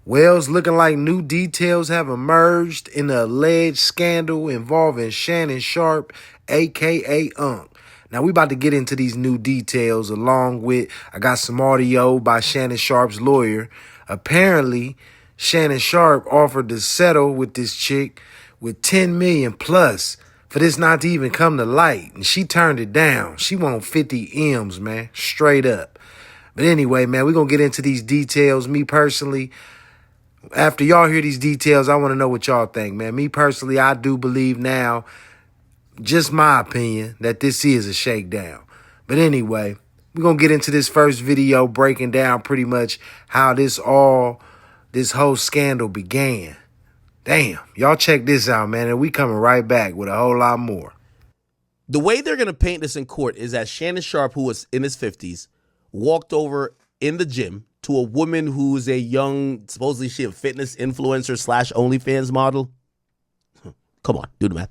Well, looking like new details have emerged in the alleged scandal involving Shannon Sharpe, aka Unc. Now we about to get into these new details along with I got some audio by Shannon Sharpe's lawyer. Apparently, Shannon Sharpe offered to settle with this chick with 10 million plus for this not to even come to light. And she turned it down. She want 50 M's, man, straight up. But anyway, man, we're going to get into these details. Me personally, after y'all hear these details, I want to know what y'all think, man. Me personally, I do believe now, just my opinion, that this is a shakedown. But anyway, we're going to get into this first video breaking down pretty much how this whole scandal began. Damn, y'all check this out, man, and we coming right back with a whole lot more. The way they're going to paint this in court is that Shannon Sharpe, who was in his 50s, walked over in the gym to a woman who's a young, supposedly she a fitness influencer / OnlyFans model. Come on, do the math.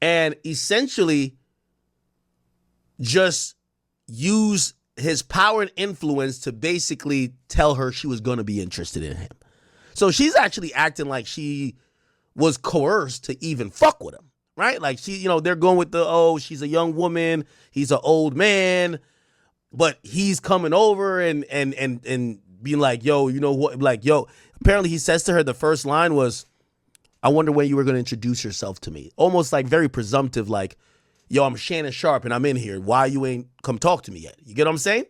And essentially just use his power and influence to basically tell her she was going to be interested in him. So she's actually acting like she was coerced to even fuck with him, right? Like she, they're going with she's a young woman, he's an old man, but he's coming over and being like, yo, you know what? Like, yo, apparently he says to her, the first line was, I wonder when you were going to introduce yourself to me. Almost like very presumptive, like, yo, I'm Shannon Sharpe and I'm in here. Why you ain't come talk to me yet? You get what I'm saying?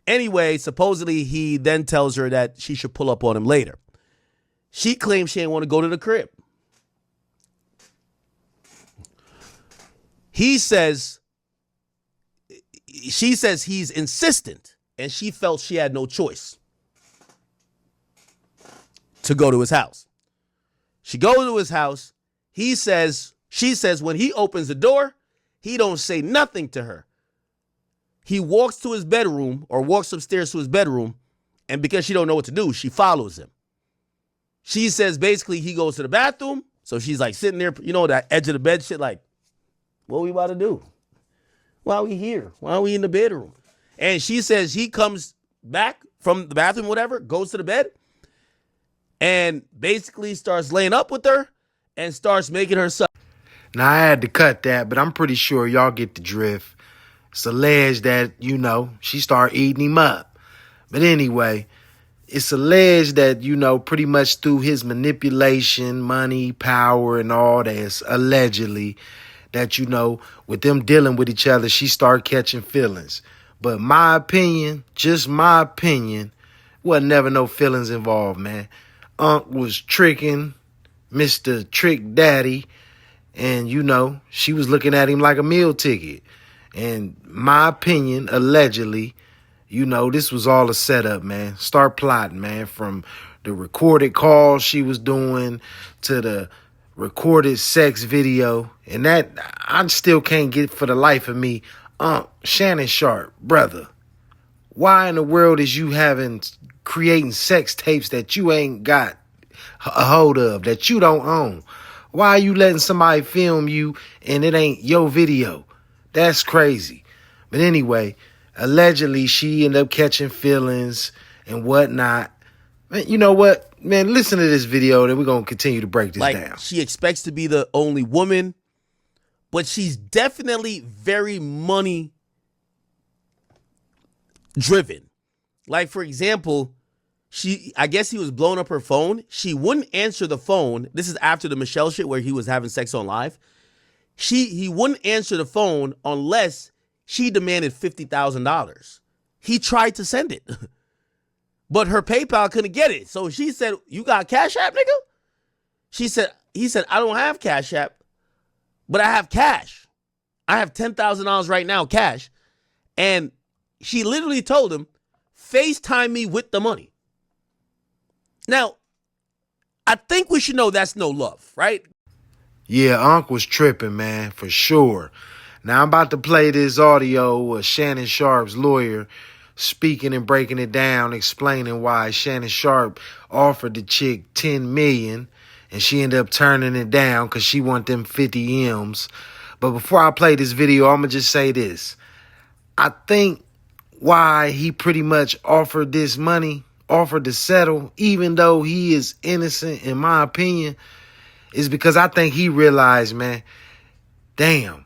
Anyway, supposedly he then tells her that she should pull up on him later. She claims she didn't want to go to the crib. She says he's insistent, and she felt she had no choice to go to his house. She goes to his house. She says when he opens the door, he don't say nothing to her. He walks to his bedroom or walks upstairs to his bedroom, and because she don't know what to do, she follows him. She says basically he goes to the bathroom, so she's like sitting there, that edge of the bed shit, like, what we about to do? Why are we here? Why are we in the bedroom? And she says he comes back from the bathroom, whatever, goes to the bed, and basically starts laying up with her and starts making her suck. Now, I had to cut that, but I'm pretty sure y'all get the drift. It's alleged that, she started eating him up. But anyway, it's alleged that, pretty much through his manipulation, money, power, and all that, allegedly, that, with them dealing with each other, she started catching feelings. But my opinion, just my opinion, wasn't never no feelings involved, man. Unc was tricking Mr. Trick Daddy, and, she was looking at him like a meal ticket. And my opinion, allegedly, this was all a setup, man. Start plotting, man, from the recorded calls she was doing to the recorded sex video. And that, I still can't get for the life of me. Shannon Sharpe, brother, why in the world is you creating sex tapes that you ain't got a hold of, that you don't own? Why are you letting somebody film you and it ain't your video? That's crazy. But anyway, allegedly she ended up catching feelings and whatnot. Man, you know what? Man, listen to this video, then we're going to continue to break this down. She expects to be the only woman, but she's definitely very money driven. Like, for example, I guess he was blowing up her phone. She wouldn't answer the phone. This is after the Michelle shit where he was having sex on live. He wouldn't answer the phone unless she demanded $50,000. He tried to send it, but her PayPal couldn't get it. So she said, "You got Cash App, nigga?" He said, "I don't have Cash App, but I have cash. I have $10,000 right now, cash." And she literally told him, FaceTime me with the money. Now, I think we should know that's no love, right? Yeah, Unc was tripping, man, for sure. Now, I'm about to play this audio of Shannon Sharpe's lawyer speaking and breaking it down, explaining why Shannon Sharpe offered the chick $10 million and she ended up turning it down because she wanted them 50 M's. But before I play this video, I'm going to just say this. I think why he pretty much offered this money offered to settle, even though he is innocent, in my opinion, is because I think he realized, man, damn,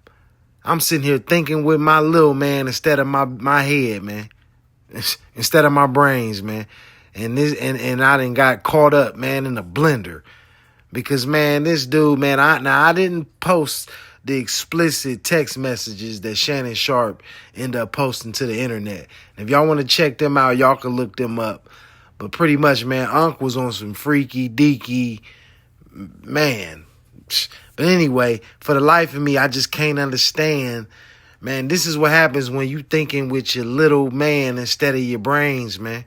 I'm sitting here thinking with my little man instead of my head, man, instead of my brains, man. And I done got caught up, man, in a blender. Because, man, this dude, man, I didn't post the explicit text messages that Shannon Sharpe ended up posting to the internet. And if y'all want to check them out, y'all can look them up. But pretty much, man, Unc was on some freaky deaky, man. But anyway, for the life of me, I just can't understand, man. This is what happens when you thinking with your little man instead of your brains, man.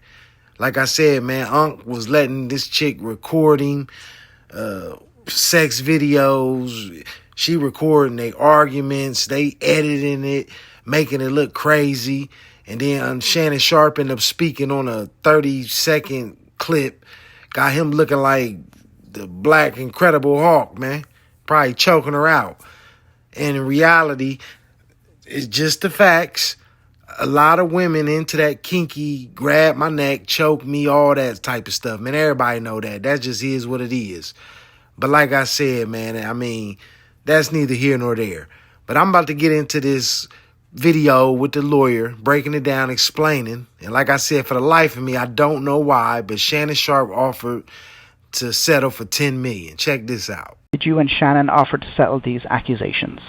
Like I said, man, Unc was letting this chick record him, sex videos. She recording their arguments. They editing it, making it look crazy. And then Shannon Sharpe ended up speaking on a 30-second clip. Got him looking like the Black Incredible Hulk, man. Probably choking her out. And in reality, it's just the facts. A lot of women into that kinky, grab my neck, choke me, all that type of stuff. Man, everybody know that. That just is what it is. But like I said, man, I mean, that's neither here nor there. But I'm about to get into this video with the lawyer, breaking it down, explaining. And like I said, for the life of me, I don't know why, but Shannon Sharpe offered to settle for $10 million. Check this out. Did you and Shannon offer to settle these accusations?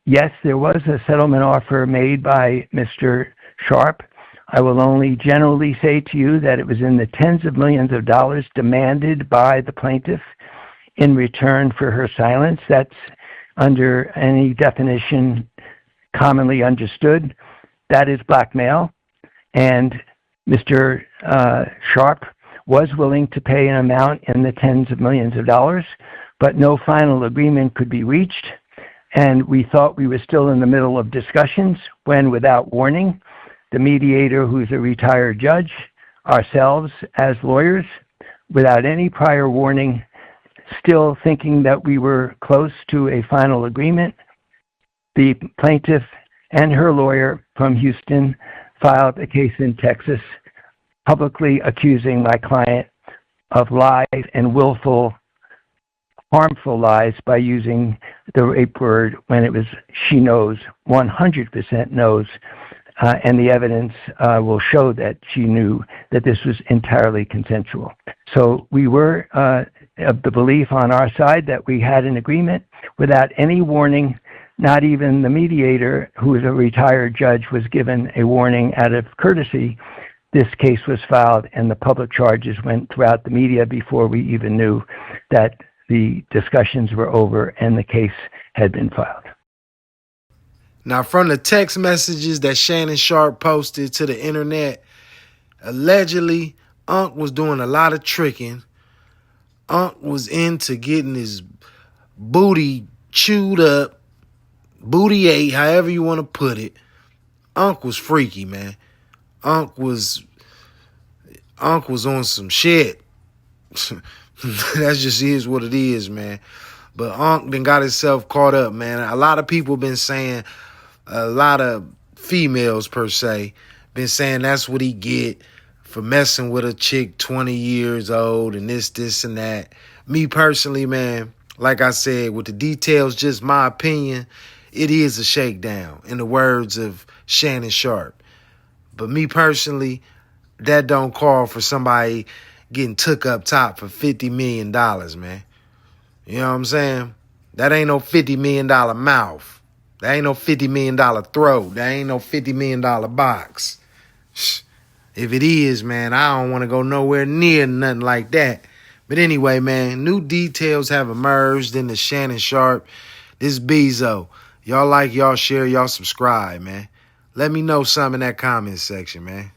Yes, there was a settlement offer made by Mr. Sharpe. I will only generally say to you that it was in the tens of millions of dollars demanded by the plaintiff in return for her silence. That's under any definition commonly understood. That is blackmail. And Mr. Sharpe was willing to pay an amount in the tens of millions of dollars, but no final agreement could be reached. And we thought we were still in the middle of discussions when, without warning, the mediator, who's a retired judge, ourselves as lawyers, without any prior warning, still thinking that we were close to a final agreement, the plaintiff and her lawyer from Houston filed a case in Texas publicly accusing my client of lies and willful, harmful lies by using the rape word when it was she knows, 100% knows, and the evidence will show that she knew that this was entirely consensual. So we were of the belief on our side that we had an agreement without any warning. Not even the mediator, who is a retired judge, was given a warning out of courtesy. This case was filed and the public charges went throughout the media before we even knew that the discussions were over and the case had been filed. Now, from the text messages that Shannon Sharpe posted to the internet, allegedly, Unc was doing a lot of tricking. Unc was into getting his booty chewed up, booty ate, however you want to put it. Unc was freaky, man. Unc was on some shit. That just is what it is, man. But Unc then got himself caught up, man. A lot of people been saying, a lot of females per se, been saying that's what he get for messing with a chick 20 years old and this and that. Me personally, man, like I said, with the details, just my opinion, it is a shakedown, in the words of Shannon Sharpe. But me personally, that don't call for somebody getting took up top for $50 million, man. You know what I'm saying? That ain't no $50 million mouth. That ain't no $50 million throat. That ain't no $50 million box. If it is, man, I don't want to go nowhere near nothing like that. But anyway, man, new details have emerged in the Shannon Sharpe. This Bezo. Y'all like, y'all share, y'all subscribe, man. Let me know something in that comment section, man.